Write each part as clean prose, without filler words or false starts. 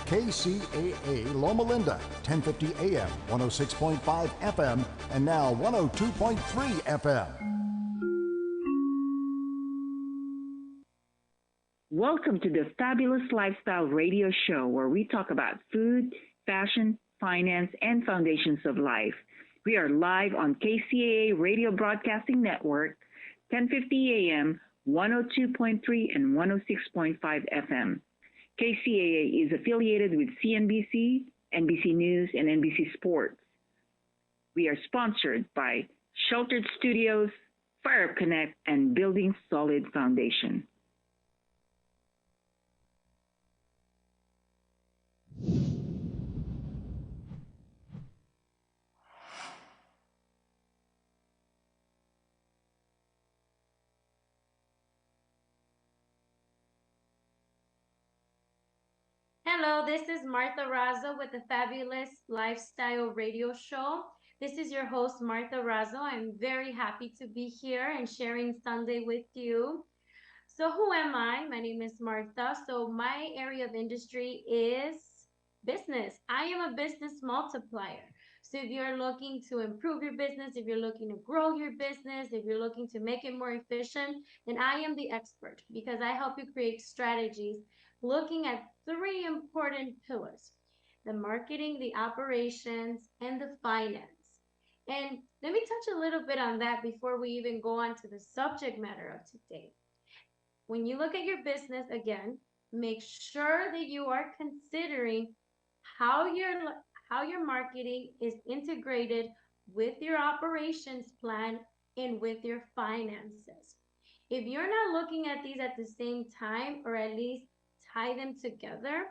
KCAA Loma Linda, 1050 AM, 106.5 FM, and now 102.3 FM. Welcome to the Fabulous Lifestyle Radio Show, where we talk about food, fashion, finance, and foundations of life. We are live on KCAA Radio Broadcasting Network, 1050 AM, 102.3 and 106.5 FM. KCAA is affiliated with CNBC, NBC News, and NBC Sports. We are sponsored by Sheltered Studios, Fire Connect, and Building Solid Foundation. Hello, this is Martha Razo with the Fabulous Lifestyle Radio Show. This is your host, Martha Razo. I'm very happy to be here and sharing Sunday with you. So who am I? My name is Martha. So my area of industry is business. I am a business multiplier. So if you're looking to improve your business, if you're looking to grow your business, if you're looking to make it more efficient, then I am the expert because I help you create strategies looking at three important pillars: the marketing, the operations, and the finance. And let me touch a little bit on that before we even go on to the subject matter of today. When you look at your business, again, make sure that you are considering how your marketing is integrated with your operations plan and with your finances. If you're not looking at these at the same time, or at least tie them together,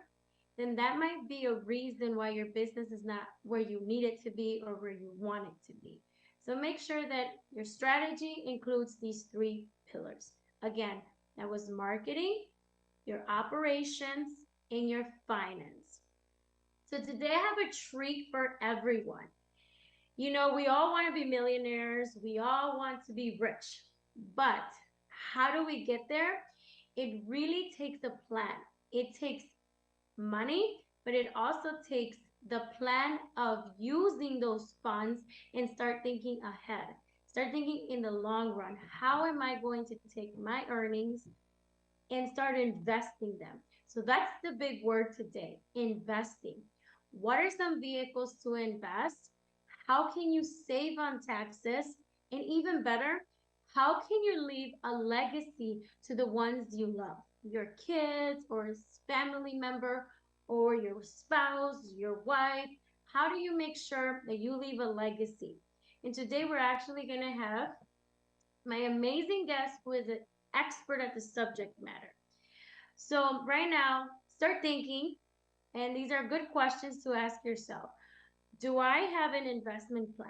then that might be a reason why your business is not where you need it to be or where you want it to be. So make sure that your strategy includes these three pillars. Again, that was marketing, your operations, and your finance. So today I have a treat for everyone. You know, we all want to be millionaires. We all want to be rich. But how do we get there? It really takes a plan. It takes money, but it also takes the plan of using those funds and start thinking ahead. Start thinking in the long run. How am I going to take my earnings and start investing them? So that's the big word today, investing. What are some vehicles to invest? How can you save on taxes? And even better, how can you leave a legacy to the ones you love? Your kids or family member or your spouse, your wife. How do you make sure that you leave a legacy? And today we're actually going to have my amazing guest who is an expert at the subject matter. So right now, start thinking, and these are good questions to ask yourself. Do I have an investment plan?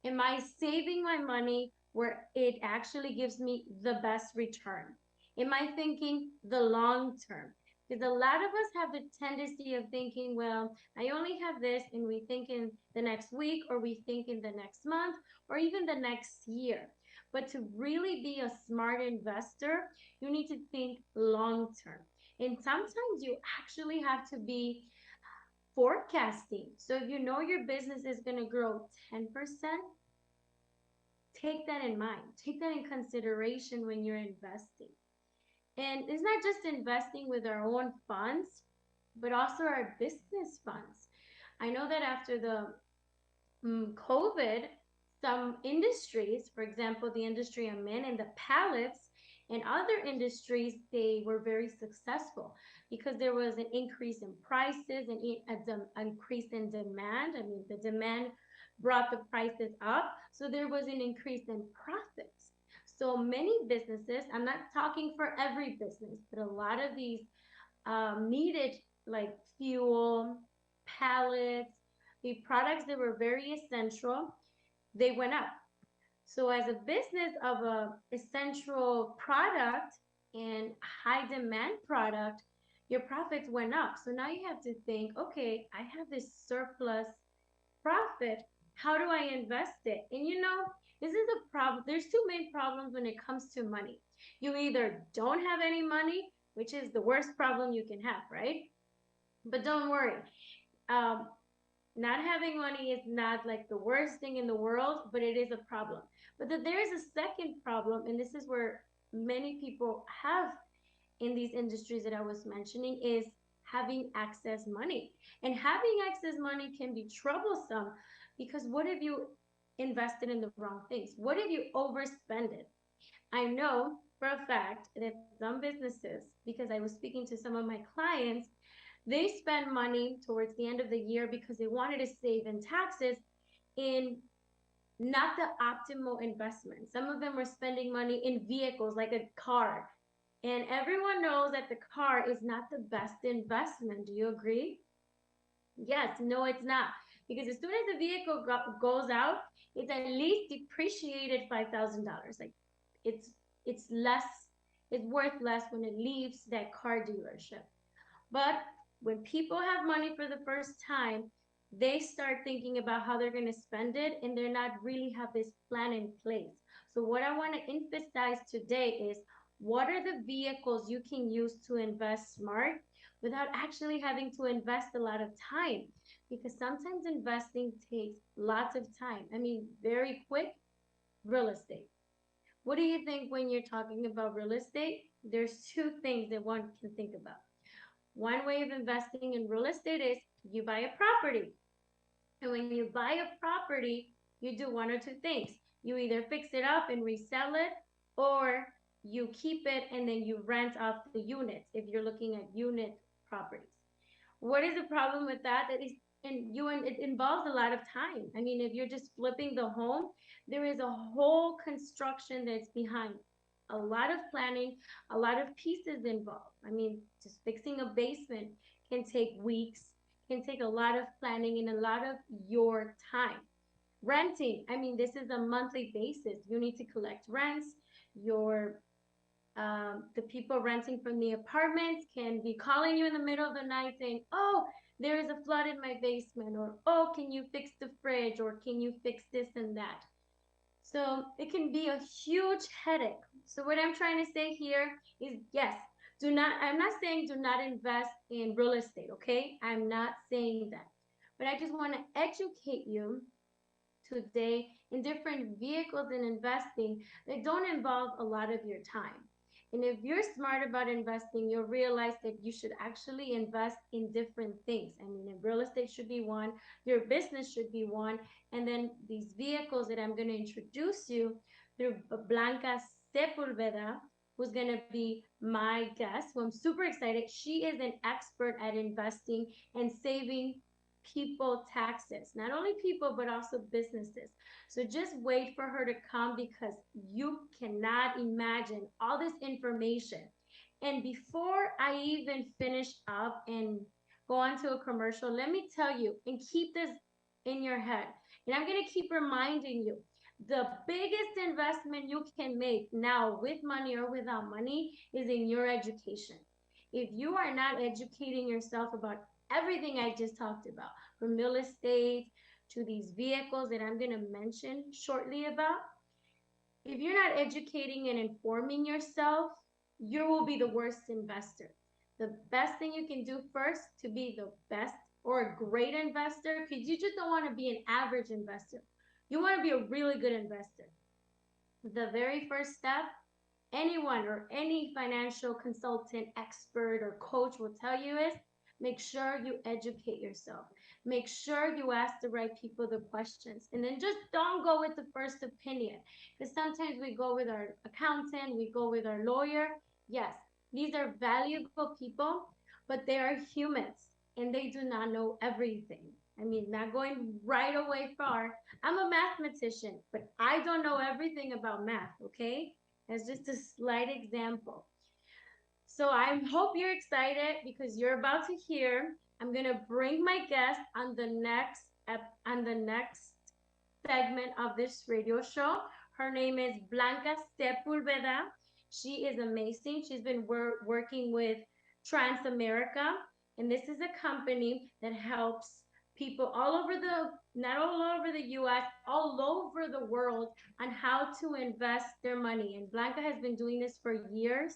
Am I saving my money where it actually gives me the best return? Am I thinking the long term? Because a lot of us have the tendency of thinking, well, I only have this, and we think in the next week, or we think in the next month, or even the next year. But to really be a smart investor, you need to think long term. And sometimes you actually have to be forecasting. So if you know your business is going to grow 10%, take that in mind. Take that in consideration when you're investing. And it's not just investing with our own funds, but also our business funds. I know that after the COVID, some industries, for example, the industry I'm in the pallets, and other industries, they were very successful because there was an increase in prices and an increase in demand. I mean, the demand brought the prices up, so there was an increase in profits. So many businesses, I'm not talking for every business, but a lot of these needed like fuel, pallets, the products that were very essential, they went up. So as a business of a essential product and high demand product, your profits went up. So now you have to think, okay, I have this surplus profit. How do I invest it? And you know, this is a problem. There's two main problems when it comes to money. You either don't have any money, which is the worst problem you can have, right? But don't worry. Um, not having money is not like the worst thing in the world, but it is a problem. But there is a second problem, and this is where many people have in these industries that I was mentioning is having access money. And having access money can be troublesome because what if you invested in the wrong things? What if you overspend it? I know for a fact that some businesses, because I was speaking to some of my clients, they spend money towards the end of the year because they wanted to save in taxes in not the optimal investment. Some of them were spending money in vehicles like a car. And everyone knows that the car is not the best investment. Do you agree? Yes, no, it's not. Because as soon as the vehicle goes out, it's at least depreciated $5,000. Like it's it's less, it's worth less when it leaves that car dealership. But when people have money for the first time, they start thinking about how they're going to spend it and they're not really have this plan in place. So what I want to emphasize today is what are the vehicles you can use to invest smart without actually having to invest a lot of time, because sometimes investing takes lots of time. I mean, very quick. Real estate. What do you think when you're talking about real estate? There's two things that one can think about. One way of investing in real estate is you buy a property. And when you buy a property, you do one or two things. You either fix it up and resell it, or you keep it and then you rent off the units if you're looking at unit properties. What is the problem with that? That is, and it involves a lot of time. I mean, if you're just flipping the home, there is a whole construction that's behind. A lot of planning, a lot of pieces involved. I mean, just fixing a basement can take weeks, can take a lot of planning and a lot of your time. Renting, I mean, this is a monthly basis. You need to collect rents. Your the people renting from the apartments can be calling you in the middle of the night saying, "Oh, there is a flood in my basement," or "Oh, can you fix the fridge?" or "Can you fix this and that?" So it can be a huge headache. So what I'm trying to say here is yes, do not, I'm not saying do not invest in real estate, okay? I'm not saying that. But I just want to educate you today in different vehicles in investing that don't involve a lot of your time. And if you're smart about investing, you'll realize that you should actually invest in different things. I mean, if real estate should be one, your business should be one, and then these vehicles that I'm going to introduce you through Blanca Sepulveda, who's going to be my guest, who I'm super excited. She is an expert at investing and saving people taxes, not only people but also businesses. So just wait for her to come because you cannot imagine all this information. And before I even finish up and go on to a commercial, let me tell you and keep this in your head, and I'm going to keep reminding you, the biggest investment you can make now with money or without money is in your education. If you are not educating yourself about everything I just talked about, from real estate to these vehicles that I'm going to mention shortly about, if you're not educating and informing yourself, you will be the worst investor. The best thing you can do first to be the best or a great investor, because you just don't want to be an average investor. You want to be a really good investor. The very first step, anyone or any financial consultant, expert, or coach will tell you is make sure you educate yourself. Make sure you ask the right people the questions. And then just don't go with the first opinion. Because sometimes we go with our accountant, we go with our lawyer. Yes, these are valuable people, but they are humans and they do not know everything. I mean, not going right away far. I'm a mathematician, but I don't know everything about math, okay? As just a slight example. So I hope you're excited because you're about to hear. I'm gonna bring my guest on the next segment of this radio show. Her name is Blanca Sepulveda. She is amazing. She's been working with Transamerica, and this is a company that helps people all over the, not all over the US, all over the world on how to invest their money. And Blanca has been doing this for years.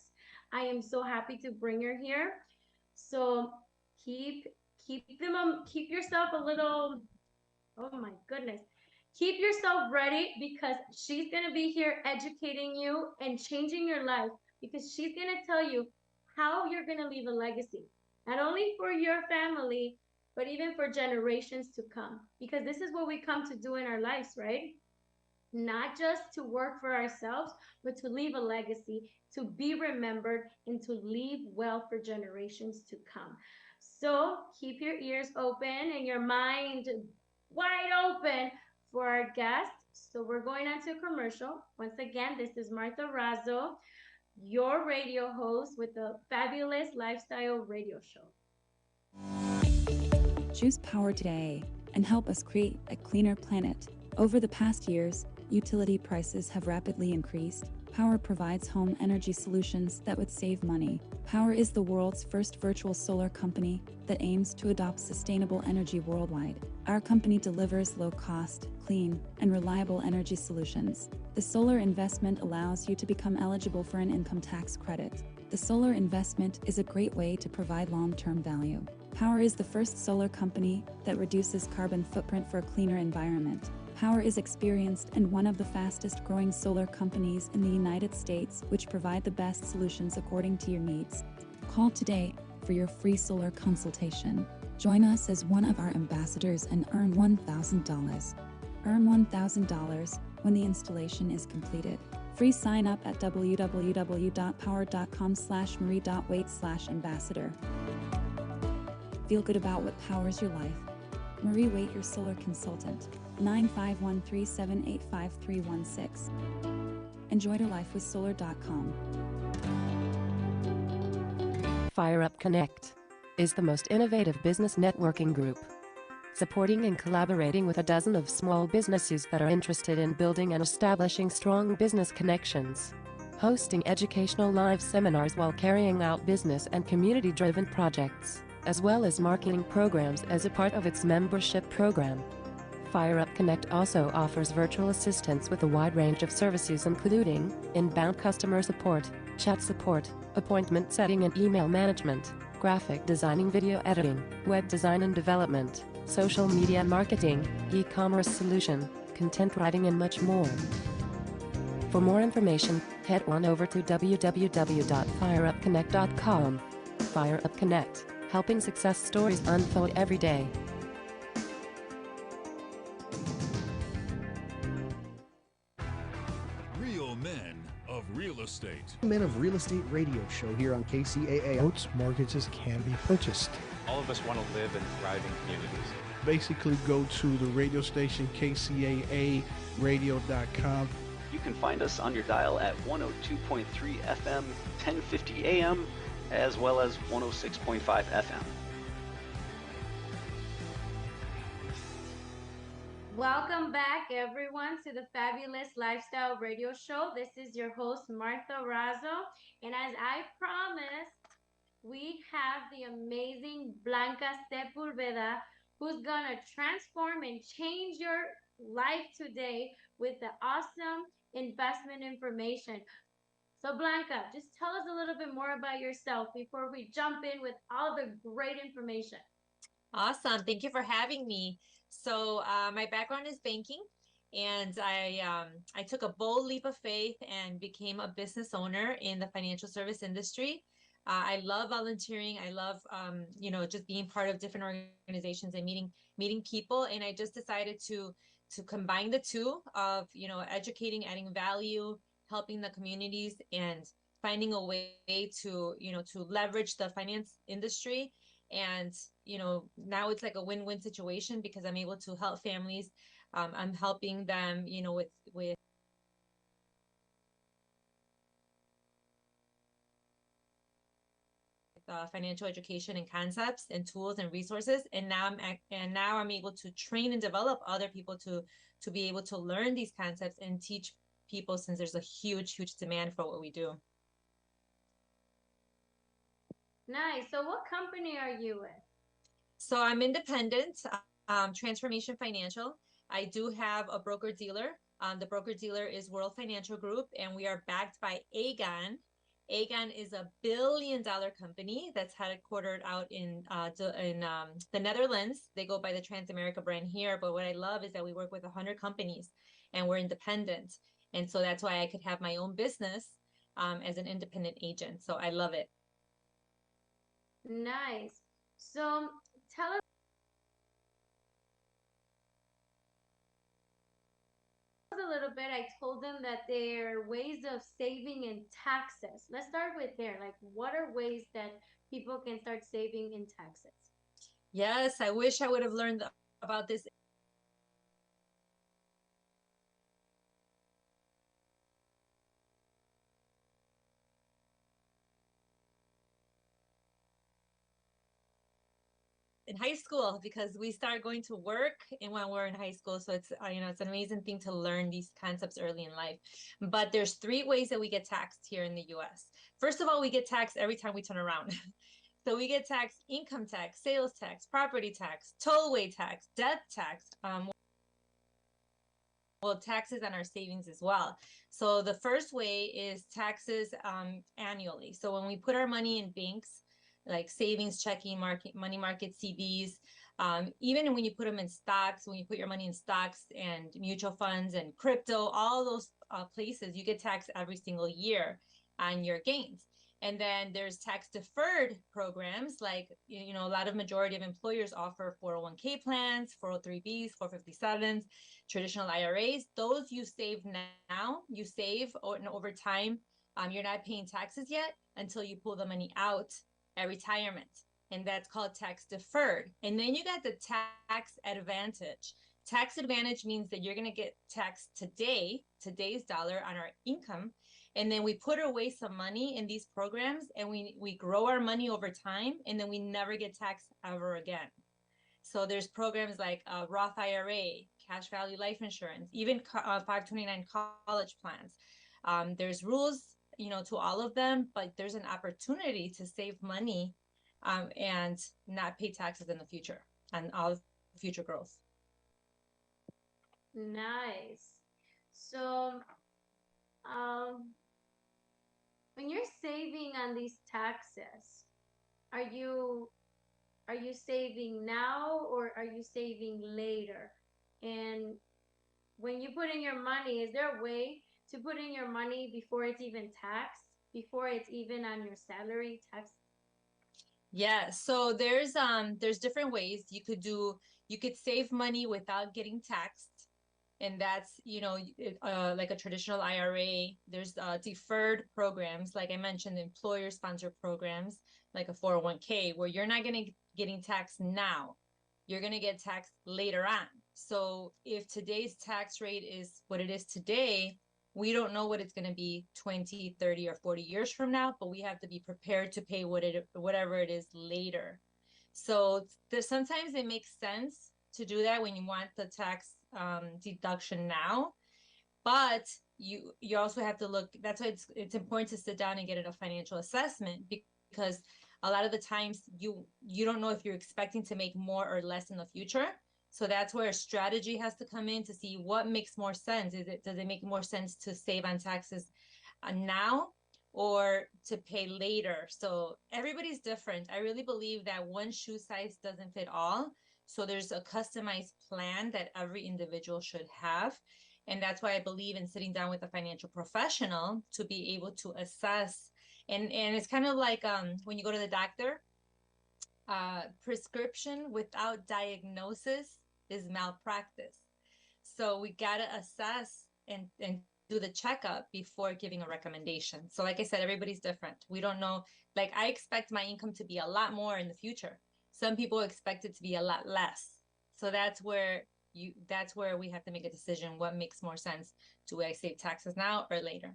I am so happy to bring her here. So keep keep yourself a little, oh my goodness, keep yourself ready because she's going to be here educating you and changing your life, because she's going to tell you how you're going to leave a legacy, not only for your family, but even for generations to come, because this is what we come to do in our lives, right? Not just to work for ourselves, but to leave a legacy, to be remembered, and to leave wealth for generations to come. So keep your ears open and your mind wide open for our guest. So we're going on to a commercial. Once again, this is Martha Razzo, your radio host with the Fabulous Lifestyle Radio Show. Choose power today and help us create a cleaner planet. Over the past years, utility prices have rapidly increased. Power provides home energy solutions that would save money. Power is the world's first virtual solar company that aims to adopt sustainable energy worldwide. Our company delivers low-cost, clean, and reliable energy solutions. The solar investment allows you to become eligible for an income tax credit. The solar investment is a great way to provide long-term value. Power is the first solar company that reduces carbon footprint for a cleaner environment. Power is experienced and one of the fastest growing solar companies in the United States, which provide the best solutions according to your needs. Call today for your free solar consultation. Join us as one of our ambassadors and earn $1,000. Earn $1,000 when the installation is completed. Free sign up at www.power.com/marie.waite/ambassador. Feel good about what powers your life. Marie Waite, your solar consultant. 951-378-5316. Enjoy your life with solar.com. Fire Up Connect is the most innovative business networking group, supporting and collaborating with a dozen of small businesses that are interested in building and establishing strong business connections, hosting educational live seminars while carrying out business and community-driven projects, as well as marketing programs as a part of its membership program. Fire Up Connect also offers virtual assistance with a wide range of services including inbound customer support, chat support, appointment setting and email management, graphic designing, video editing, web design and development, social media marketing, e-commerce solution, content writing and much more. For more information, head on over to www.fireupconnect.com. Fire Up Connect, helping success stories unfold every day. Real Men of Real Estate. Men of Real Estate radio show here on KCAA. Boats, mortgages can be purchased. All of us want to live in thriving communities. Basically go to the radio station KCAA radio.com. You can find us on your dial at 102.3 FM, 1050 AM, as well as 106.5 FM. Welcome back, everyone, to the Fabulous Lifestyle Radio Show. This is your host, Martha Razzo. And as I promised, we have the amazing Blanca Sepulveda, who's going to transform and change your life today with the awesome investment information. So Blanca, just tell us a little bit more about yourself before we jump in with all the great information. Awesome. Thank you for having me. So my background is banking, and I took a bold leap of faith and became a business owner in the financial service industry. I love volunteering. I love, just being part of different organizations and meeting people. And I just decided to combine the two of, educating, adding value, helping the communities, and finding a way to leverage the finance industry. And, now it's like a win-win situation because I'm able to help families. I'm helping them, with financial education and concepts and tools and resources. And now I'm able to train and develop other people to be able to learn these concepts and teach people, since there's a huge demand for what we do. Nice. So what company are you with? So I'm independent, Transformation Financial. I do have a broker dealer. The broker dealer is World Financial Group, and we are backed by Aegon. Aegon is a billion-dollar company that's headquartered out in the Netherlands. They go by the Transamerica brand here, but what I love is that we work with 100 companies and we're independent. And so that's why I could have my own business as an independent agent. So I love it. Nice. So tell us a little bit. I told them that there are ways of saving in taxes. Let's start with there. Like, what are ways that people can start saving in taxes? Yes, I wish I would have learned about this in high school, because we start going to work and when we're in high school. So it's it's an amazing thing to learn these concepts early in life. But there's 3 ways that we get taxed here in the US. First of all, we get taxed every time we turn around. So we get taxed income tax, sales tax, property tax, tollway tax, death tax, taxes on our savings as well. So the first way is taxes annually. So when we put our money in banks, like savings, checking, money market, CDs, even when you put them in stocks, when you put your money in stocks and mutual funds and crypto, all those places, you get taxed every single year on your gains. And then there's tax deferred programs, like, a lot of majority of employers offer 401k plans, 403bs, 457s, traditional IRAs. Those you save now, you save and over time. You're not paying taxes yet until you pull the money out at retirement. And that's called tax deferred. And then you got the tax advantage. Tax advantage means that you're going to get taxed today's dollar on our income. And then we put away some money in these programs and we grow our money over time, and then we never get taxed ever again. So there's programs like Roth IRA, cash value life insurance, even 529 college plans. There's rules, to all of them, but there's an opportunity to save money and not pay taxes in the future on all future growth. Nice. So, when you're saving on these taxes, are you saving now or are you saving later? And when you put in your money, is there a way to put in your money before it's even taxed, before it's even on your salary tax? Yeah, so there's different ways you could save money without getting taxed. And that's, like a traditional IRA. There's deferred programs, like I mentioned, employer sponsored programs, like a 401k, where you're not getting taxed now. You're going to get taxed later on. So if today's tax rate is what it is today, we don't know what it's going to be 20, 30, or 40 years from now, but we have to be prepared to pay whatever it is later. So sometimes it makes sense to do that when you want the tax deduction now, but you also have to look. That's why it's important to sit down and get a financial assessment, because a lot of the times you don't know if you're expecting to make more or less in the future. So that's where a strategy has to come in to see what makes more sense. Does it make more sense to save on taxes now or to pay later? So everybody's different. I really believe that one shoe size doesn't fit all. So there's a customized plan that every individual should have. And that's why I believe in sitting down with a financial professional to be able to assess. And it's kind of like when you go to the doctor, prescription without diagnosis is malpractice. So we got to assess and do the checkup before giving a recommendation. So like I said, everybody's different. We don't know. Like, I expect my income to be a lot more in the future. Some people expect it to be a lot less. So that's where we have to make a decision. What makes more sense? Do I save taxes now or later?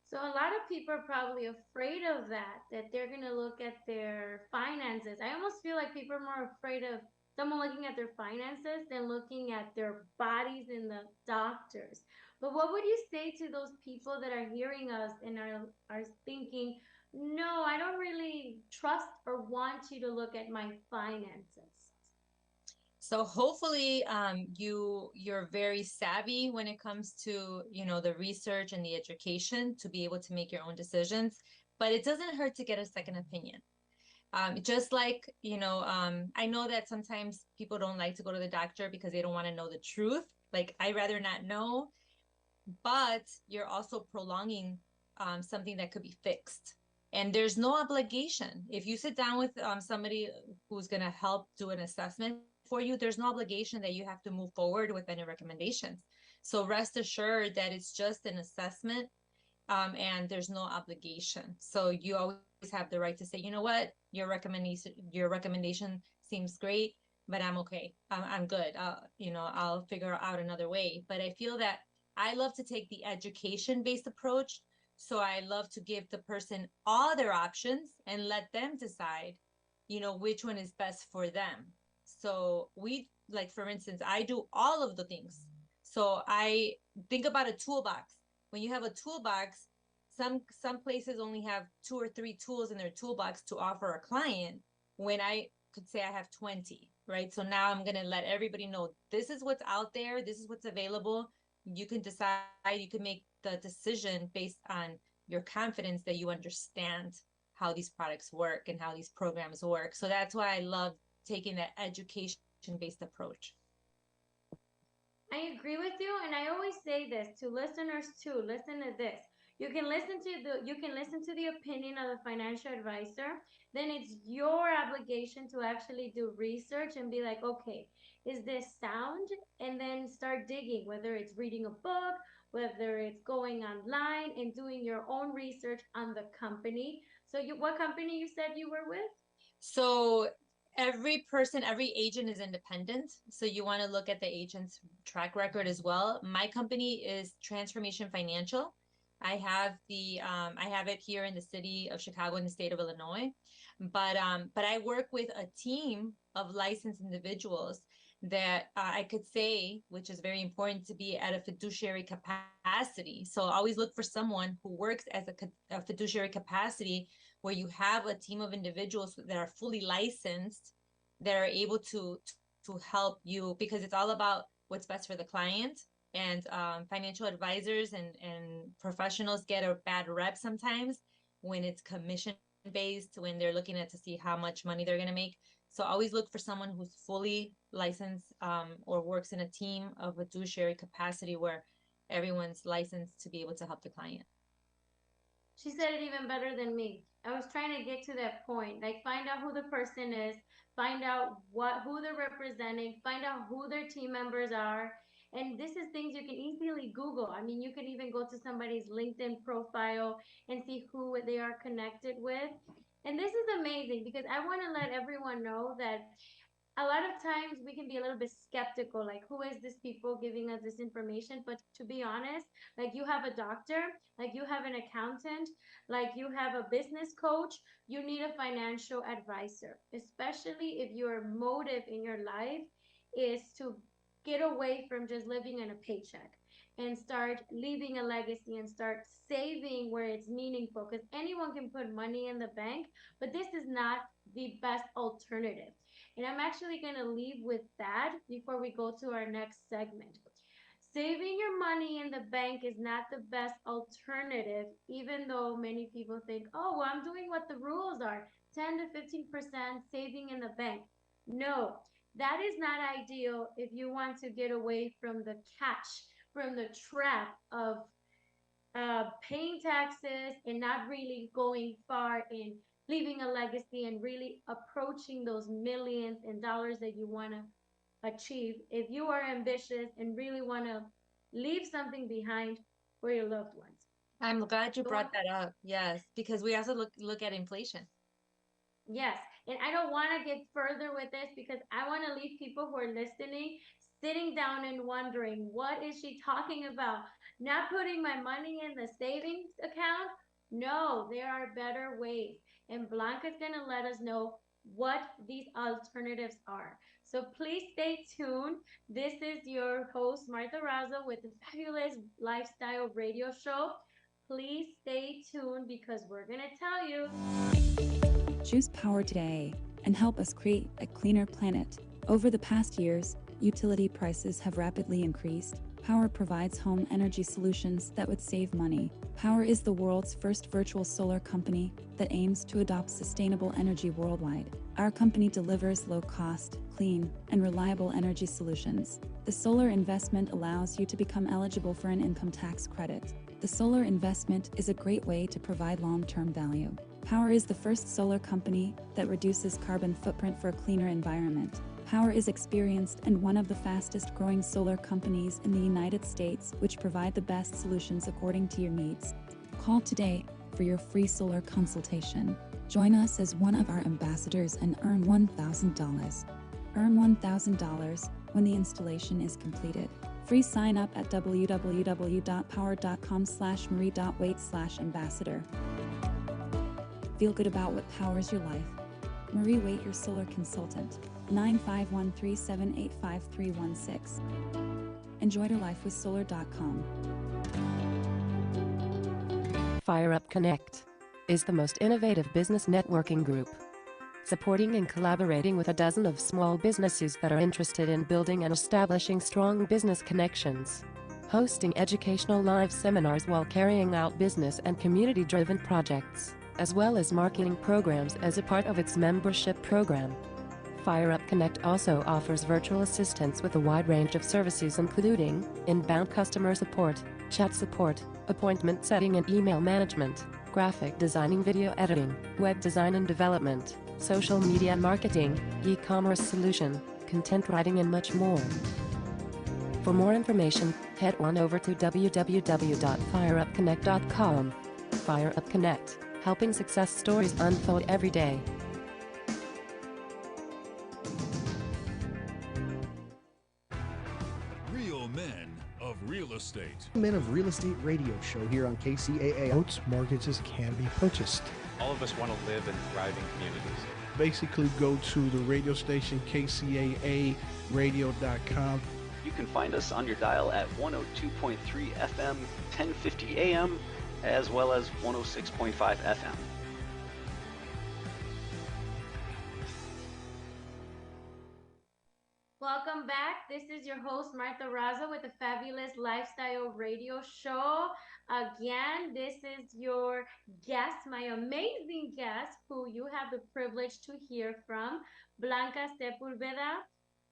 So a lot of people are probably afraid of that they're going to look at their finances. I almost feel like people are more afraid of someone looking at their finances than looking at their bodies in the doctors. But what would you say to those people that are hearing us and are thinking, no, I don't really trust or want you to look at my finances? So hopefully you're very savvy when it comes to, the research and the education to be able to make your own decisions. But it doesn't hurt to get a second opinion. Just like, I know that sometimes people don't like to go to the doctor because they don't want to know the truth. Like, I'd rather not know, but you're also prolonging something that could be fixed. And there's no obligation. If you sit down with somebody who's going to help do an assessment for you, there's no obligation that you have to move forward with any recommendations. So rest assured that it's just an assessment, and there's no obligation. So you always have the right to say, you know what, your recommendation seems great, but I'm okay. I'm good. I'll figure out another way. But I feel that I love to take the education-based approach. So I love to give the person all their options and let them decide, which one is best for them. So like, for instance, I do all of the things. So I think about a toolbox. When you have a toolbox, some places only have 2 or 3 tools in their toolbox to offer a client, when I could say I have 20, right? So now I'm going to let everybody know this is what's out there, this is what's available. You can decide, you can make the decision based on your confidence that you understand how these products work and how these programs work. So that's why I love taking that education based approach. I agree with you, and I always say this to listeners too. Listen to this. You can listen to the opinion of the financial advisor. Then it's your obligation to actually do research and be like, okay, is this sound? And then start digging, whether it's reading a book, whether it's going online and doing your own research on the company. So what company you said you were with? So every agent is independent. So you want to look at the agent's track record as well. My company is Transformation Financial. I have it here in the city of Chicago in the state of Illinois, but I work with a team of licensed individuals that I could say, which is very important, to be at a fiduciary capacity. So always look for someone who works as a fiduciary capacity, where you have a team of individuals that are fully licensed, that are able to help you, because it's all about what's best for the client. And financial advisors and professionals get a bad rep sometimes when it's commission based, when they're looking at to see how much money they're going to make. So always look for someone who's fully licensed, or works in a team of fiduciary capacity where everyone's licensed to be able to help the client. She said it even better than me. I was trying to get to that point. Like, find out who the person is, find out who they're representing, find out who their team members are. And this is things you can easily Google. I mean, you can even go to somebody's LinkedIn profile and see who they are connected with. And this is amazing, because I want to let everyone know that a lot of times we can be a little bit skeptical, like, who is this people giving us this information? But to be honest, like, you have a doctor, like, you have an accountant, like, you have a business coach, you need a financial advisor, especially if your motive in your life is to get away from just living on a paycheck and start leaving a legacy and start saving where it's meaningful, because anyone can put money in the bank, but this is not the best alternative. And I'm actually going to leave with that before we go to our next segment. Saving your money in the bank is not the best alternative, even though many people think, oh, well, I'm doing what the rules are, 10 to 15% saving in the bank. No, that is not ideal if you want to get away from the from the trap of paying taxes and not really going far in leaving a legacy and really approaching those millions in dollars that you want to achieve. If you are ambitious and really want to leave something behind for your loved ones. I'm glad you brought that up. Yes, because we also look at inflation. Yes, and I don't want to get further with this, because I want to leave people who are listening sitting down and wondering, what is she talking about? Not putting my money in the savings account? No, there are better ways. And Blanca's going to let us know what these alternatives are. So please stay tuned. This is your host, Martha Razo, with the Fabulous Lifestyle Radio Show. Please stay tuned, because we're going to tell you. Choose power today and help us create a cleaner planet. Over the past years, utility prices have rapidly increased. Power provides home energy solutions that would save money. Power is the world's first virtual solar company that aims to adopt sustainable energy worldwide. Our company delivers low-cost, clean, and reliable energy solutions. The solar investment allows you to become eligible for an income tax credit. The solar investment is a great way to provide long-term value. Power is the first solar company that reduces carbon footprint for a cleaner environment. Power is experienced and one of the fastest growing solar companies in the United States, which provide the best solutions according to your needs. Call today for your free solar consultation. Join us as one of our ambassadors and earn $1,000. Earn $1,000 when the installation is completed. Free sign up at www.power.com/marie.waite/ambassador. Feel good about what powers your life. Marie Waite, your solar consultant. 95137853316. Enjoy your life with solar.com. Fire Up Connect is the most innovative business networking group, supporting and collaborating with a dozen of small businesses that are interested in building and establishing strong business connections, hosting educational live seminars while carrying out business and community-driven projects, as well as marketing programs as a part of its membership program. Fire Up Connect also offers virtual assistance with a wide range of services including inbound customer support, chat support, appointment setting and email management, graphic designing, video editing, web design and development, social media marketing, e-commerce solution, content writing and much more. For more information, head on over to www.fireupconnect.com. Fire Up Connect, helping success stories unfold every day. Real men of real estate. Men of Real Estate Radio show here on KCAA. Boats, mortgages can be purchased. All of us want to live in thriving communities. Basically, go to the radio station KCAA radio.com. You can find us on your dial at 102.3 FM, 1050 AM, as well as 106.5 FM. Welcome back. This is your host, Martha Raza, with the Fabulous Lifestyle Radio Show. Again, this is your guest, my amazing guest, who you have the privilege to hear from, Blanca Sepulveda.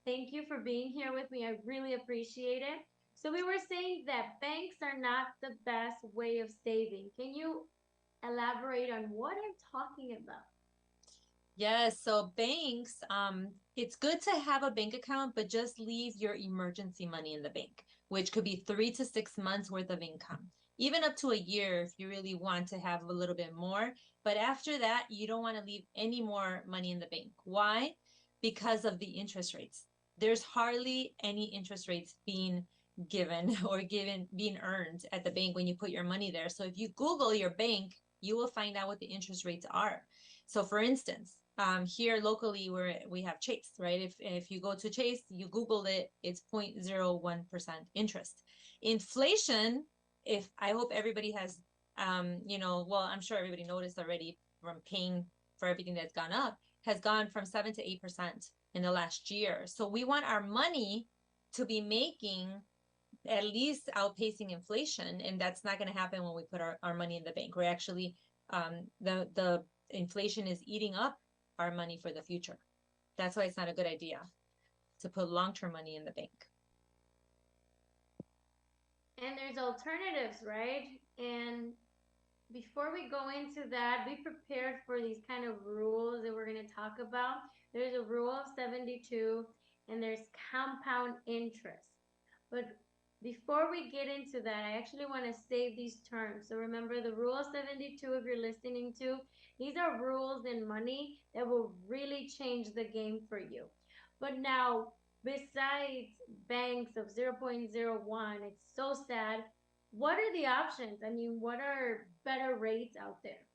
Thank you for being here with me. I really appreciate it. So we were saying that banks are not the best way of saving. Can you elaborate on what I'm talking about? Yes, so banks, it's good to have a bank account, but just leave your emergency money in the bank, which could be 3 to 6 months worth of income, even up to a year if you really want to have a little bit more. But after that, you don't want to leave any more money in the bank. Why? Because of the interest rates. There's hardly any interest rates being given or being earned at the bank when you put your money there. So if you Google your bank, you will find out what the interest rates are. So for instance, here locally where we have Chase, right? If you go to Chase, you Google it, it's 0.01% interest. Inflation, I hope everybody has, well, I'm sure everybody noticed already from paying for everything that's gone up, has gone from 7 to 8% in the last year. So we want our money to be making at least outpacing inflation, and that's not going to happen when we put our money in the bank. We're actually, the inflation is eating up our money for the future. That's why it's not a good idea to put long-term money in the bank. And there's alternatives, right? And before we go into that, be prepared for these kind of rules that we're going to talk about. There's a rule of 72 and there's compound interest. But before we get into that, I actually want to save these terms. So remember the rule of 72, if you're listening to, these are rules in money that will really change the game for you. But now, besides banks of 0.01, it's so sad. What are the options? I mean, what are better rates out there?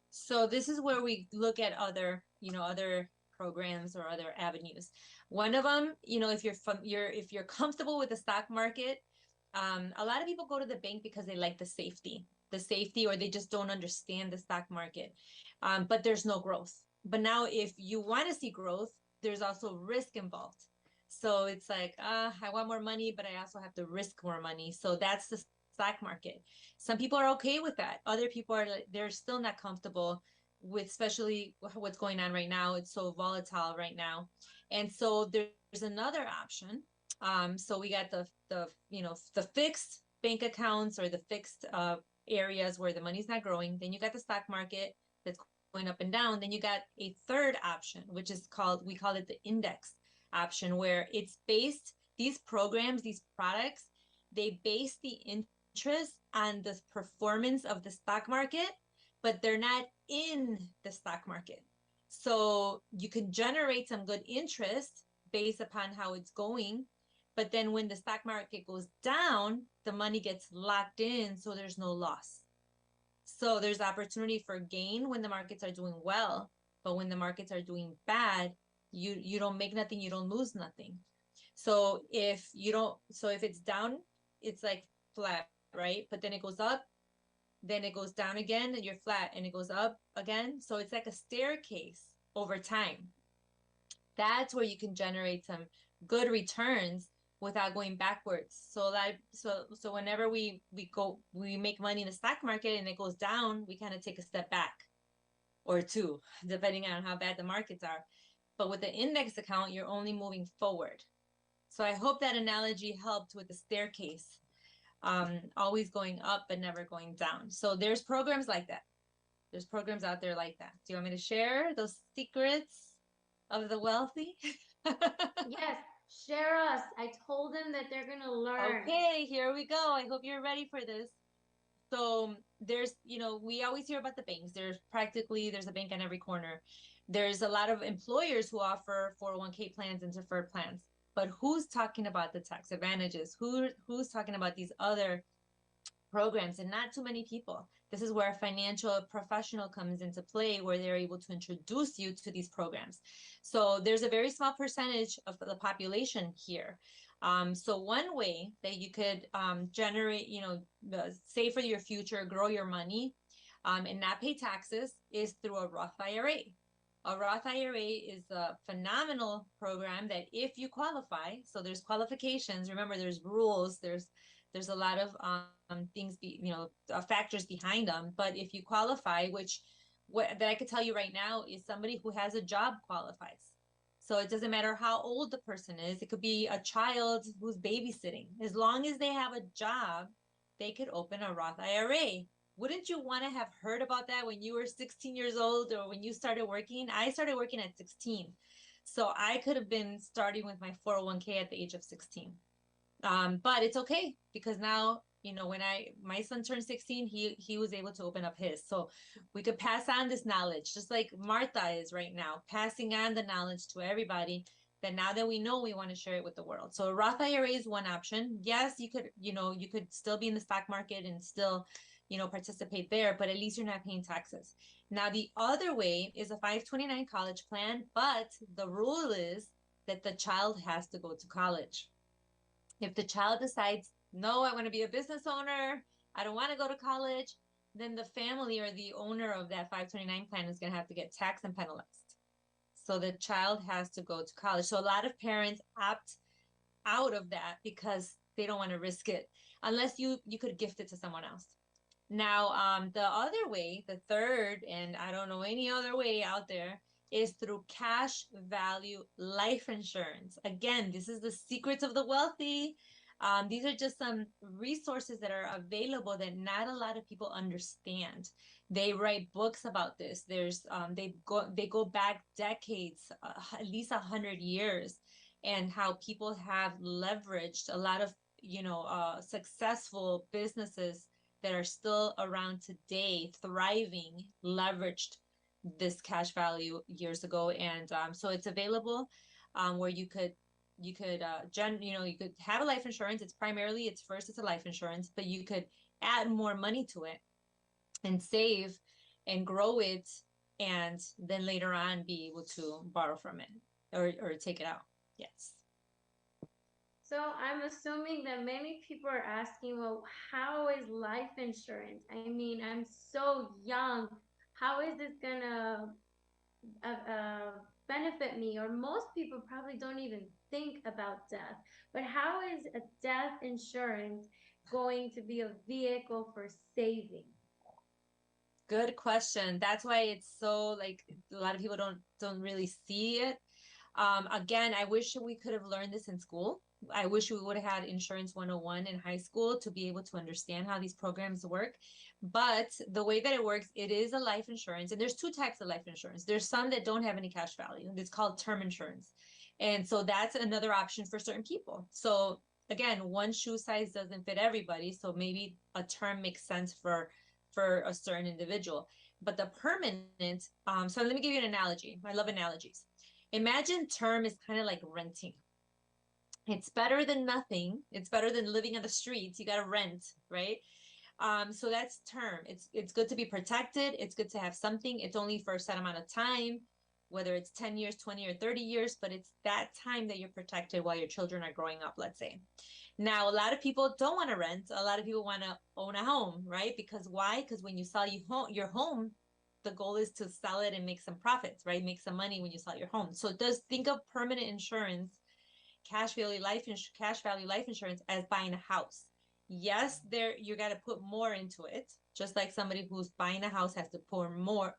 So this is where we look at other programs or other avenues. One of them, if you're comfortable with the stock market, a lot of people go to the bank because they like the safety, or they just don't understand the stock market. But there's no growth. But now if you want to see growth, there's also risk involved. So it's like, I want more money, but I also have to risk more money. So that's the stock market. Some people are okay with that. Other people are like, they're still not comfortable with, especially what's going on right now. It's so volatile right now. And so there's another option. So we got the fixed bank accounts, or the fixed areas where the money's not growing. Then you got the stock market that's going up and down. Then you got a third option, which is we call it the index option, where it's based, these programs, these products, they base the interest on the performance of the stock market, but they're not in the stock market. So you can generate some good interest based upon how it's going. But then when the stock market goes down, the money gets locked in, so there's no loss. So there's opportunity for gain when the markets are doing well, but when the markets are doing bad, you don't make nothing, you don't lose nothing. So if it's down, it's like flat, right? But then it goes up, then it goes down again, and you're flat, and it goes up again. So it's like a staircase over time. That's where you can generate some good returns without going backwards. So whenever we make money in the stock market and it goes down, we kind of take a step back or two, depending on how bad the markets are. But with the index account, you're only moving forward. So I hope that analogy helped with the staircase, always going up but never going down. So there's programs like that. There's programs out there like that. Do you want me to share those secrets of the wealthy? Yes, share us. I told them that they're going to learn. Okay, here we go. I hope you're ready for this. So there's, we always hear about the banks. There's a bank on every corner. There's a lot of employers who offer 401k plans and deferred plans. But who's talking about the tax advantages? Who's talking about these other programs? And not too many people. This is where a financial professional comes into play, where they're able to introduce you to these programs. So there's a very small percentage of the population here. So one way that you could generate, save for your future, grow your money, and not pay taxes is through a Roth IRA. A Roth IRA is a phenomenal program that if you qualify, so there's qualifications. Remember, there's rules. There's a lot of things, factors behind them. But if you qualify, that I could tell you right now is somebody who has a job qualifies. So it doesn't matter how old the person is. It could be a child who's babysitting. As long as they have a job, they could open a Roth IRA. Wouldn't you want to have heard about that when you were 16 years old or when you started working? I started working at 16. So I could have been starting with my 401k at the age of 16. But it's okay, because now, when my son turned 16, he was able to open up his. So we could pass on this knowledge, just like Martha is right now, passing on the knowledge to everybody, that now that we know, we want to share it with the world. So a Roth IRA is one option. Yes, you could still be in the stock market and still, participate there, but at least you're not paying taxes. Now, the other way is a 529 college plan, but the rule is that the child has to go to college. If the child decides, no, I want to be a business owner, I don't want to go to college, then the family or the owner of that 529 plan is going to have to get taxed and penalized. So the child has to go to college. So a lot of parents opt out of that because they don't want to risk it, unless you could gift it to someone else. Now, the other way, the third, and I don't know any other way out there, is through cash value life insurance. Again, this is the secrets of the wealthy. These are just some resources that are available that not a lot of people understand. They write books about this. They go back decades, at least 100 years, and how people have leveraged a lot of successful businesses that are still around today, thriving, leveraged this cash value years ago. And so it's available, where you could have a life insurance. It's a life insurance, but you could add more money to it and save and grow it, and then later on be able to borrow from it or take it out. Yes. So I'm assuming that many people are asking, well, how is life insurance? I mean, I'm so young. How is this gonna benefit me, or most people probably don't even think about death. But how is a death insurance going to be a vehicle for saving? Good question. That's why it's so like a lot of people don't really see it. Again, I wish we could have learned this in school. I wish we would have had Insurance 101 in high school to be able to understand how these programs work. But the way that it works, it is a life insurance. And there's two types of life insurance. There's some that don't have any cash value. It's called term insurance. And so that's another option for certain people. So again, one shoe size doesn't fit everybody. So maybe a term makes sense for a certain individual. But the permanent, so let me give you an analogy. I love analogies. Imagine term is kind of like renting. It's better than nothing. It's better than living on the streets. You got to rent, right? So that's term. It's good to be protected. It's good to have something. It's only for a set amount of time, whether it's 10 years, 20 or 30 years, but it's that time that you're protected while your children are growing up, let's say. Now, a lot of people don't want to rent. A lot of people want to own a home, right? Because why? Because when you sell your home, the goal is to sell it and make some profits, right? Make some money when you sell your home. So it does think of permanent insurance, cash value life insurance as buying a house. Yes, there you got to put more into it, just like somebody who's buying a house has to put more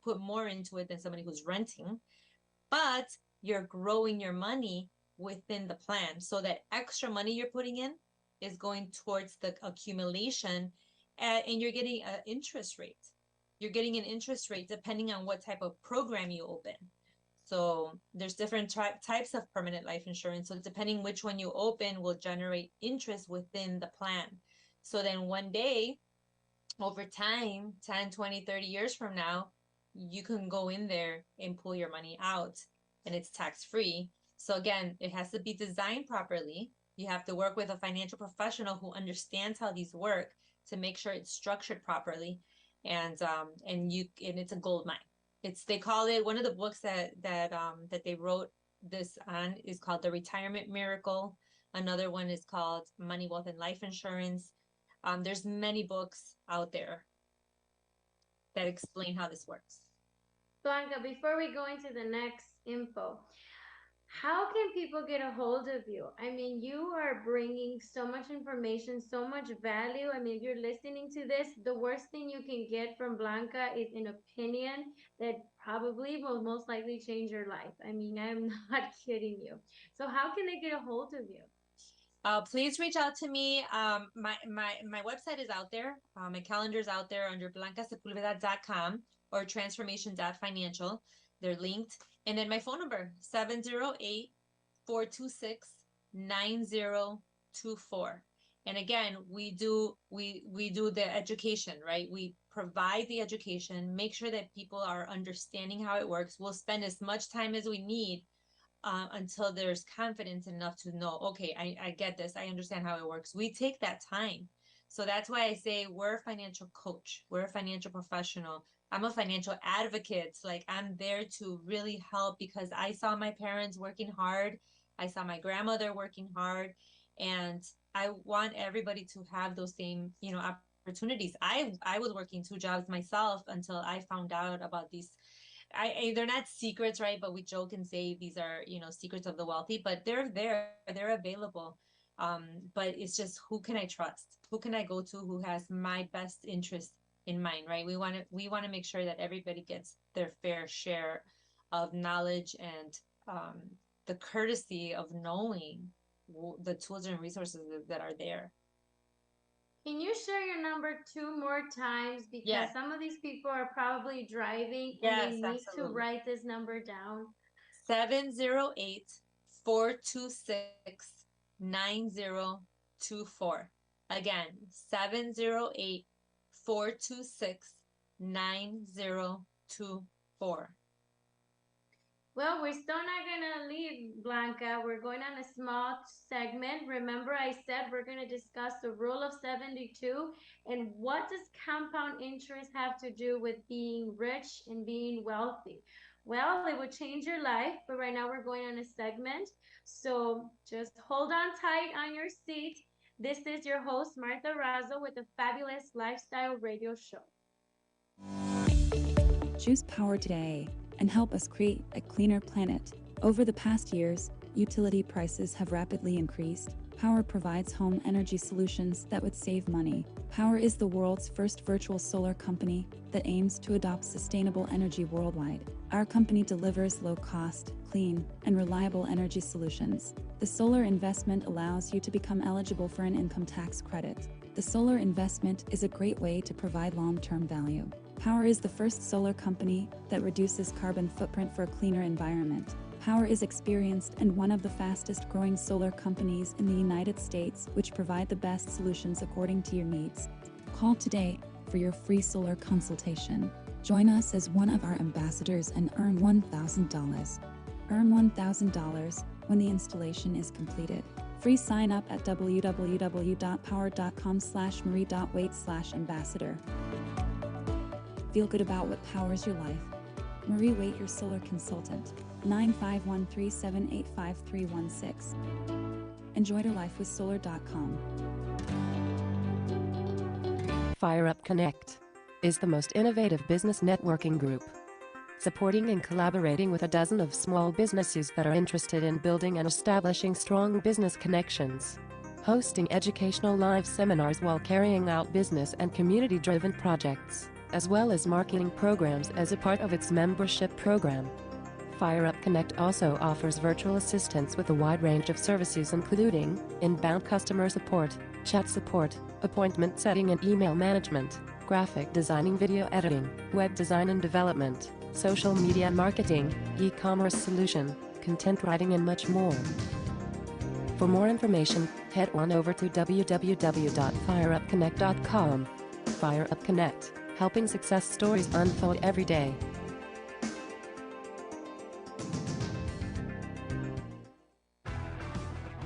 into it than somebody who's renting. But you're growing your money within the plan. So that extra money you're putting in is going towards the accumulation, and you're getting an interest rate. You're getting an interest rate depending on what type of program you open. So there's different types of permanent life insurance. So depending which one you open will generate interest within the plan. So then one day, over time, 10, 20, 30 years from now, you can go in there and pull your money out and it's tax free. So again, it has to be designed properly. You have to work with a financial professional who understands how these work to make sure it's structured properly. And it's a gold mine. They call it, one of the books that they wrote this on is called The Retirement Miracle. Another one is called Money, Wealth, and Life Insurance. There's many books out there that explain how this works. Blanca, before we go into the next info, how can people get a hold of you? I mean, you are bringing so much information, so much value. I mean, if you're listening to this, the worst thing you can get from Blanca is an opinion that probably will most likely change your life. I mean, I'm not kidding you. So how can they get a hold of you? Please reach out to me. My website is out there. My calendar's out there under blancasepulveda.com or transformation.financial. They're linked. And then my phone number, 708-426-9024. And again, we do the education, right? We provide the education, make sure that people are understanding how it works. We'll spend as much time as we need until there's confidence enough to know, okay, I get this. I understand how it works. We take that time. So that's why I say we're a financial coach. We're a financial professional. I'm a financial advocate. Like, I'm there to really help because I saw my parents working hard. I saw my grandmother working hard, and I want everybody to have those same, opportunities. I was working 2 jobs myself until I found out about these. They're not secrets, right? But we joke and say these are, secrets of the wealthy, but they're available. But it's just, who can I trust? Who can I go to who has my best interest in mind, right? We want to make sure that everybody gets their fair share of knowledge and the courtesy of knowing the tools and resources that are there. Can you share your number 2 more times? Because some of these people are probably driving and they need to write this number down. 708-426-9024. Again, 708-426-9024. Well, we're still not going to leave, Blanca. We're going on a small segment. Remember, I said we're going to discuss the rule of 72 and what does compound interest have to do with being rich and being wealthy? Well, it would change your life, but right now we're going on a segment. So just hold on tight on your seat. This is your host, Martha Razo, with the Fabulous Lifestyle Radio Show. Choose power today and help us create a cleaner planet. Over the past years, utility prices have rapidly increased. Power provides home energy solutions that would save money. Power is the world's first virtual solar company that aims to adopt sustainable energy worldwide. Our company delivers low-cost, clean, and reliable energy solutions. The solar investment allows you to become eligible for an income tax credit. The solar investment is a great way to provide long-term value. Power is the first solar company that reduces carbon footprint for a cleaner environment. Power is experienced and one of the fastest growing solar companies in the United States, which provide the best solutions according to your needs. Call today for your free solar consultation. Join us as one of our ambassadors and earn $1,000. Earn $1,000 when the installation is completed. Free sign up at www.power.com/marie.waite/ambassador. Feel good about what powers your life. Marie Waite, your solar consultant. 95137853316. Enjoy your life with solar.com. Fire Up Connect is the most innovative business networking group, supporting and collaborating with a dozen of small businesses that are interested in building and establishing strong business connections, hosting educational live seminars while carrying out business and community-driven projects, as well as marketing programs as a part of its membership program. Fire Up Connect also offers virtual assistance with a wide range of services including inbound customer support, chat support, appointment setting and email management, graphic designing, video editing, web design and development, social media marketing, e-commerce solution, content writing and much more. For more information, head on over to www.fireupconnect.com. Fire Up Connect, helping success stories unfold every day.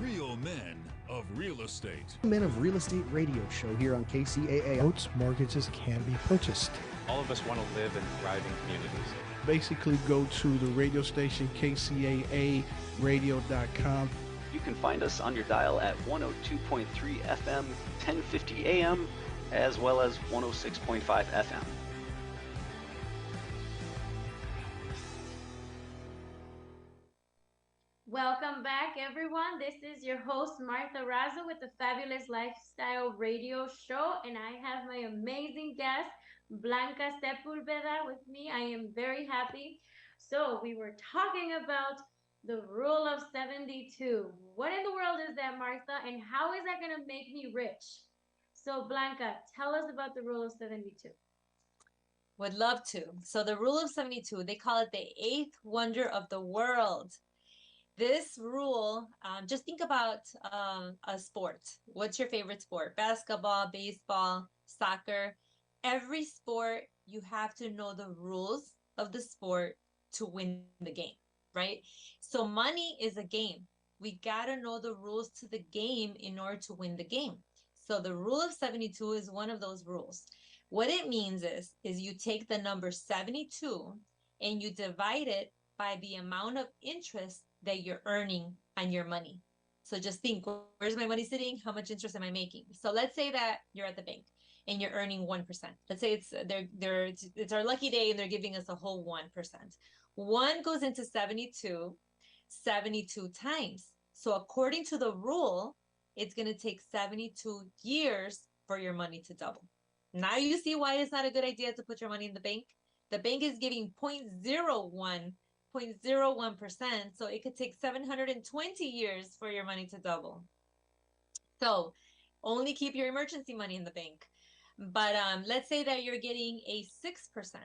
Real men of real estate. Men of Real Estate radio show here on KCAA. Boats, mortgages can be purchased. All of us want to live in thriving communities. Basically, go to the radio station KCAA radio.com. You can find us on your dial at 102.3 FM, 1050 AM, as well as 106.5 FM. Welcome back, everyone. This is your host, Martha Razo, with the Fabulous Lifestyle Radio Show, and I have my amazing guest, Blanca Sepulveda, with me. I am very happy. So we were talking about the Rule of 72. What in the world is that, Martha, and how is that going to make me rich? So, Blanca, tell us about the Rule of 72. Would love to. So the Rule of 72, they call it the eighth wonder of the world. This rule, just think about a sport. What's your favorite sport? Basketball, baseball, soccer. Every sport, you have to know the rules of the sport to win the game, right? So money is a game. We got to know the rules to the game in order to win the game. So the Rule of 72 is one of those rules. What it means is you take the number 72 and you divide it by the amount of interest that you're earning on your money. So just think, where's my money sitting? How much interest am I making? So let's say that you're at the bank and you're earning 1%. Let's say it's our lucky day and they're giving us a whole 1%. 1 goes into 72 times. So according to the rule, it's going to take 72 years for your money to double. Now you see why it's not a good idea to put your money in the bank. The bank is giving 0.01%, so it could take 720 years for your money to double. So only keep your emergency money in the bank. But let's say that you're getting a 6%.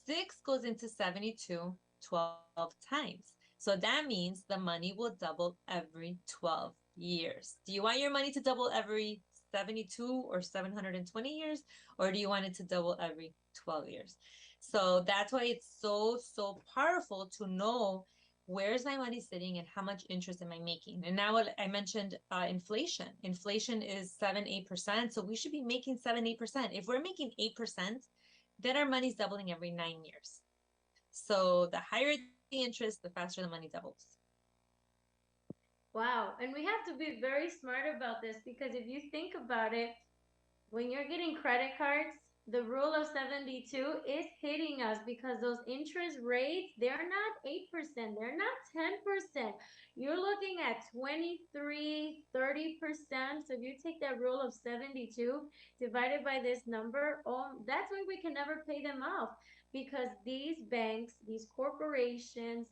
6 goes into 72 12 times. So that means the money will double every 12 years. Do you want your money to double every 72 or 720 years, or do you want it to double every 12 years? So that's why it's so powerful to know where's my money sitting and how much interest am I making. And now I mentioned inflation. Inflation is 7-8%, so we should be making 7-8%. If we're making 8%, then our money's doubling every 9 years. So the higher the interest, the faster the money doubles. Wow. And we have to be very smart about this, because if you think about it, when you're getting credit cards, the rule of 72 is hitting us because those interest rates, they're not 8%, they're not 10%. You're looking at 23, 30%. So if you take that rule of 72 divided by this number, oh, that's why we can never pay them off, because these banks, these corporations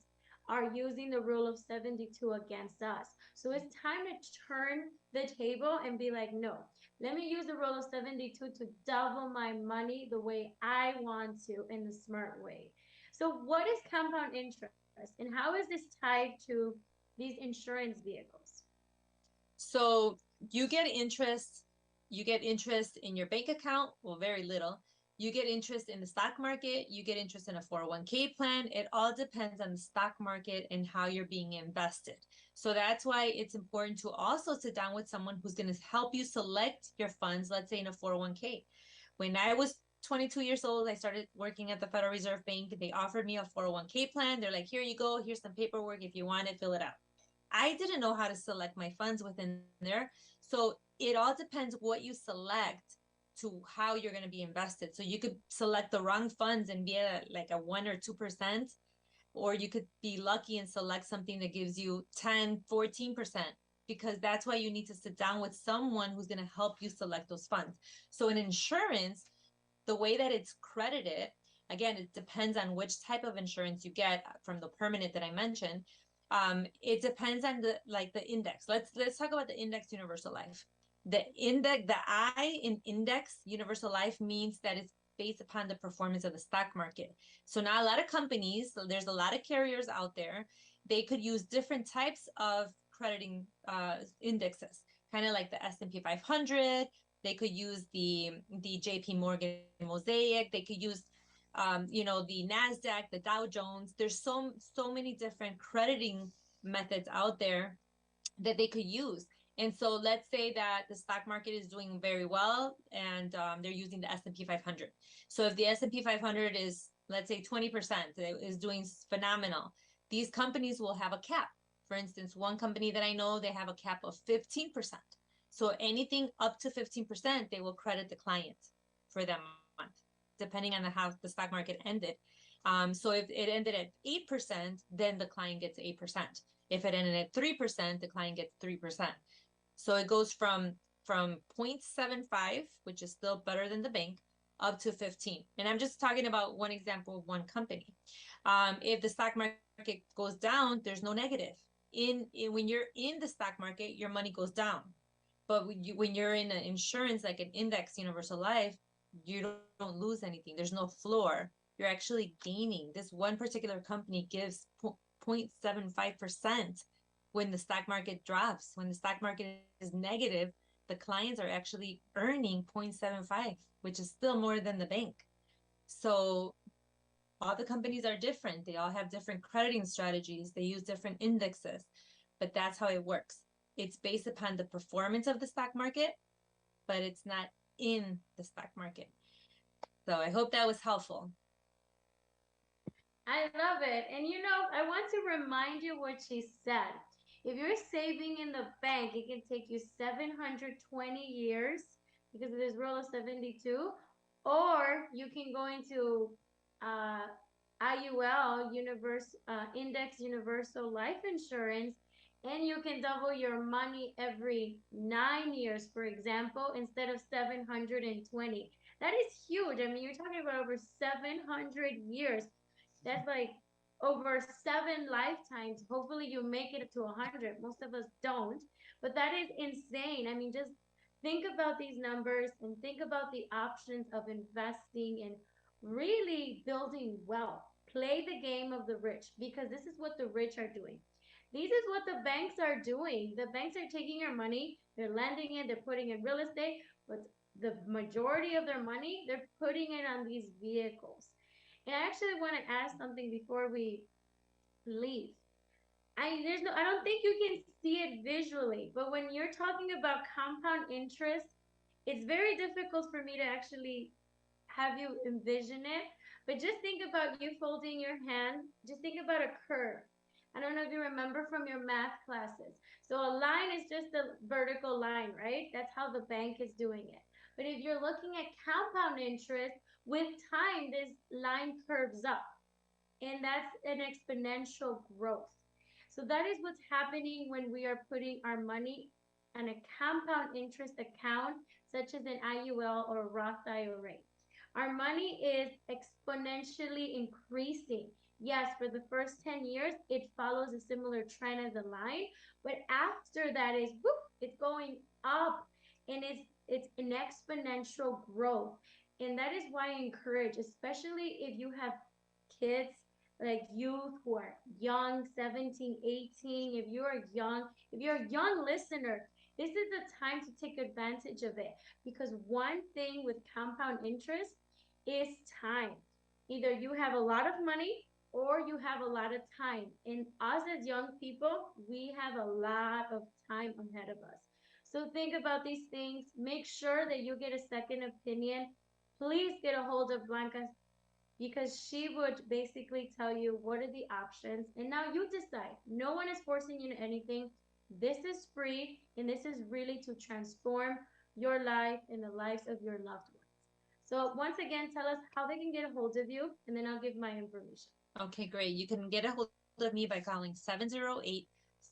are using the rule of 72 against us. So it's time to turn the table and be like, no, let me use the rule of 72 to double my money the way I want to, in the smart way. So what is compound interest and how is this tied to these insurance vehicles? So you get interest in your bank account, well, very little. You get interest in the stock market, you get interest in a 401k plan. It all depends on the stock market and how you're being invested. So that's why it's important to also sit down with someone who's going to help you select your funds, let's say in a 401k. When I was 22 years old, I started working at the Federal Reserve Bank. They offered me a 401k plan. They're like, here you go, here's some paperwork. If you want it, fill it out. I didn't know how to select my funds within there. So it all depends what you select to how you're going to be invested. So you could select the wrong funds and be at like a 1 or 2%, or you could be lucky and select something that gives you 10, 14%, because that's why you need to sit down with someone who's going to help you select those funds. So in insurance, the way that it's credited, again, it depends on which type of insurance you get from the permanent that I mentioned. It depends on the index. Let's talk about the index universal life. The I in index universal life means that it's based upon the performance of the stock market. So now a lot of companies, so there's a lot of carriers out there, they could use different types of crediting indexes, kind of like the S&P 500. They could use the JP Morgan Mosaic. They could use the NASDAQ, the Dow Jones. There's so many different crediting methods out there that they could use. And so let's say that the stock market is doing very well and they're using the S&P 500. So if the S&P 500 is, let's say 20%, is doing phenomenal, these companies will have a cap. For instance, one company that I know, they have a cap of 15%. So anything up to 15%, they will credit the client for that month, depending on how the stock market ended. So if it ended at 8%, then the client gets 8%. If it ended at 3%, the client gets 3%. So it goes from 0.75, which is still better than the bank, up to 15. And I'm just talking about one example of one company. If the stock market goes down, there's no negative. When you're in the stock market, your money goes down. But when you're in an insurance, like an index universal life, you don't lose anything. There's no floor. You're actually gaining. This one particular company gives 0.75% when the stock market drops. When the stock market is negative, the clients are actually earning 0.75, which is still more than the bank. So all the companies are different. They all have different crediting strategies. They use different indexes, but that's how it works. It's based upon the performance of the stock market, but it's not in the stock market. So I hope that was helpful. I love it. And I want to remind you what she said. If you're saving in the bank, it can take you 720 years because of this rule of 72. Or you can go into IUL, Index Universal Life Insurance, and you can double your money every 9 years, for example, instead of 720. That is huge. I mean, you're talking about over 700 years. That's like over 7 lifetimes. Hopefully you make it to 100. Most of us don't, but that is insane. I mean, just think about these numbers and think about the options of investing and really building wealth. Play the game of the rich, because this is what the rich are doing. This is what the banks are doing. The banks are taking your money, they're lending it, they're putting in real estate, but the majority of their money, they're putting it on these vehicles. And I actually want to ask something before we leave. I don't think you can see it visually, but when you're talking about compound interest, it's very difficult for me to actually have you envision it. But just think about you folding your hand. Just think about a curve. I don't know if you remember from your math classes. So a line is just a vertical line, right? That's how the bank is doing it. But if you're looking at compound interest, with time, this line curves up, and that's an exponential growth. So that is what's happening when we are putting our money in a compound interest account, such as an IUL or Roth IRA. Our money is exponentially increasing. Yes, for the first 10 years, it follows a similar trend as a line, but after that is whoop, it's going up, and it's an exponential growth. And that is why I encourage, especially if you have kids like youth who are young, 17, 18, if you're a young listener, this is the time to take advantage of it, because one thing with compound interest is time. Either you have a lot of money or you have a lot of time. And us as young people, we have a lot of time ahead of us. So think about these things. Make sure that you get a second opinion. Please get a hold of Blanca, because she would basically tell you what are the options. And now you decide. No one is forcing you to anything. This is free, and this is really to transform your life and the lives of your loved ones. So once again, tell us how they can get a hold of you, and then I'll give my information. Okay, great. You can get a hold of me by calling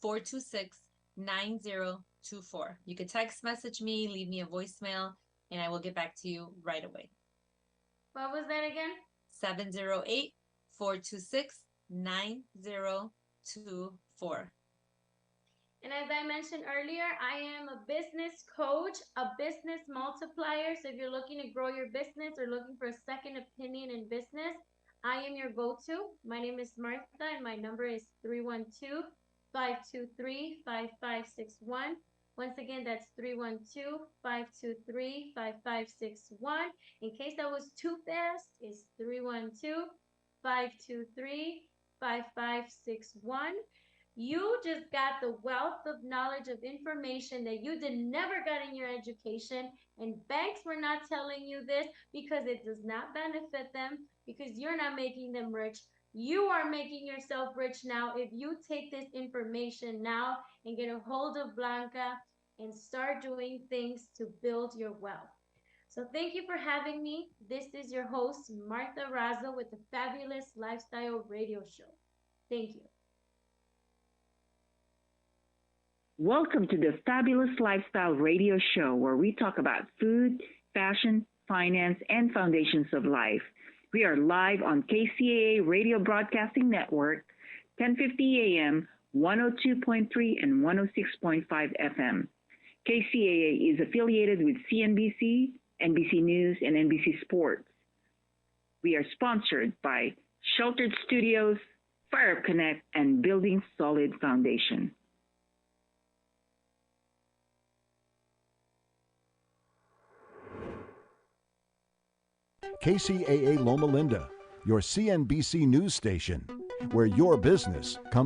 708-426-9024. You can text message me, leave me a voicemail, and I will get back to you right away. What was that again? 708-426-9024. And as I mentioned earlier, I am a business coach, a business multiplier. So if you're looking to grow your business or looking for a second opinion in business, I am your go-to. My name is Martha, and my number is 312-523-5561. Once again, that's 312-523-5561. In case that was too fast, it's 312-523-5561. You just got the wealth of knowledge of information that you did never got in your education, and banks were not telling you this because it does not benefit them, because you're not making them rich. You are making yourself rich now if you take this information now and get a hold of Blanca and start doing things to build your wealth. So thank you for having me. This is your host, Martha Raza, with the Fabulous Lifestyle Radio Show. Thank you. Welcome to the Fabulous Lifestyle Radio Show, where we talk about food, fashion, finance, and foundations of life. We are live on KCAA Radio Broadcasting Network, 1050 AM, 102.3 and 106.5 FM. KCAA is affiliated with CNBC, NBC News, and NBC Sports. We are sponsored by Sheltered Studios, Fire Up Connect, and Building Solid Foundation. KCAA Loma Linda, your CNBC news station, where your business comes